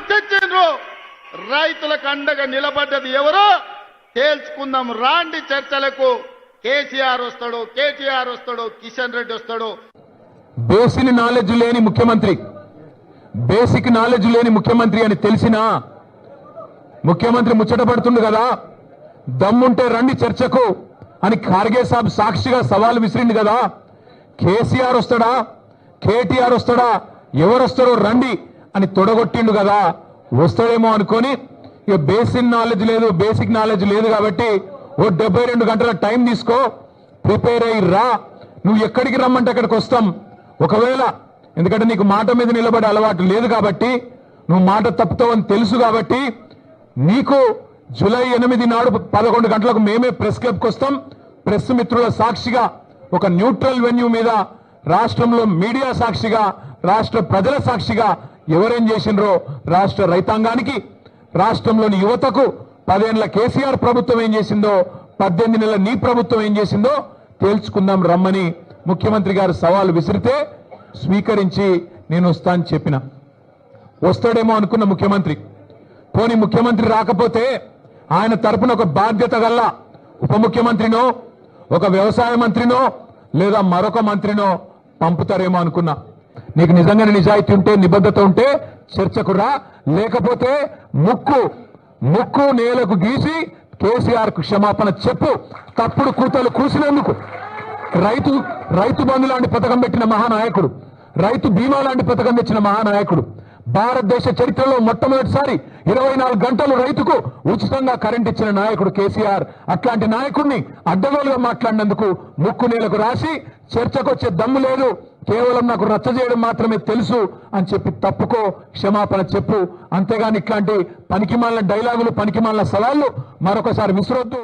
సృష్టించిండ్రు రైతులకు అండగా నిలబడ్డది ఎవరో తేల్చుకుందాం రాండి చర్చలకు కేసీఆర్ వస్తాడు కేటీఆర్ వస్తాడు కిషన్ రెడ్డి వస్తాడు బేసిక్ నాలెడ్జ్ లేని ముఖ్యమంత్రి అని తెలిసినా ముఖ్యమంత్రి ముచ్చటపడుతుండు కదా దమ్ముంటే రండి చర్చకు అని ఖార్గే సాబ్ సాక్షిగా సవాల్ విసిరిండు కదా కేసీఆర్ వస్తాడా కేటీఆర్ వస్తాడా ఎవరు వస్తారో రండి అని తొడగొట్టిండు కదా వస్తాడేమో అనుకొని ఇక బేసిక్ నాలెడ్జ్ లేదు కాబట్టి ఓ 72 గంటల టైం తీసుకో ప్రిపేర్ అయ్యి రా నువ్వు ఎక్కడికి రమ్మంటే అక్కడికి వస్తాం ఒకవేళ ఎందుకంటే నీకు మాట మీద నిలబడే అలవాటు లేదు కాబట్టి నువ్వు మాట తప్పుతావని తెలుసు కాబట్టి నీకు జూలై 8 నాడు 11 గంటలకు మేమే ప్రెస్ క్లబ్కి వస్తాం ప్రెస్ మిత్రుల సాక్షిగా ఒక న్యూట్రల్ వెన్యూ మీద రాష్ట్రంలో మీడియా సాక్షిగా రాష్ట్ర ప్రజల సాక్షిగా ఎవరేం చేసిండ్రో రాష్ట్ర రైతాంగానికి రాష్ట్రంలోని యువతకు 10 ఏళ్ల కేసీఆర్ ప్రభుత్వం ఏం చేసిందో 18 నెలల నీ ప్రభుత్వం ఏం చేసిందో తేల్చుకుందాం రమ్మని ముఖ్యమంత్రి గారు సవాల్ విసిరితే స్వీకరించి నేను వస్తా అని చెప్పిన వస్తాడేమో అనుకున్న ముఖ్యమంత్రి పోనీ ముఖ్యమంత్రి రాకపోతే ఆయన తరపున ఒక బాధ్యత గల ఉప ముఖ్యమంత్రినో ఒక వ్యవసాయ మంత్రినో లేదా మరొక మంత్రినో పంపుతారేమో అనుకున్నా నీకు నిజంగానే నిజాయితీ ఉంటే నిబద్ధత ఉంటే చర్చకు రా లేకపోతే ముక్కు నేలకు గీసి కేసీఆర్ కు క్షమాపణ చెప్పు తప్పుడు కూతలు కూసినందుకు రైతు బంధు లాంటి పథకం పెట్టిన మహానాయకుడు రైతు బీమా లాంటి పథకం తెచ్చిన మహానాయకుడు భారతదేశ చరిత్రలో మొట్టమొదటిసారి 24 గంటలు రైతుకు ఉచితంగా కరెంట్ ఇచ్చిన నాయకుడు కేసీఆర్ అట్లాంటి నాయకుడిని అడ్డగోలుగా మాట్లాడినందుకు ముక్కు నేలకు రాసి చర్చకొచ్చే దమ్ము లేదు కేవలం నాకు రచ్చ చేయడం మాత్రమే తెలుసు అని చెప్పి తప్పుకో క్షమాపణ చెప్పు అంతేగాని ఇట్లాంటి పనికిమాలిన డైలాగులు పనికిమాలిన సవాళ్లు మరొకసారి విసురొద్దు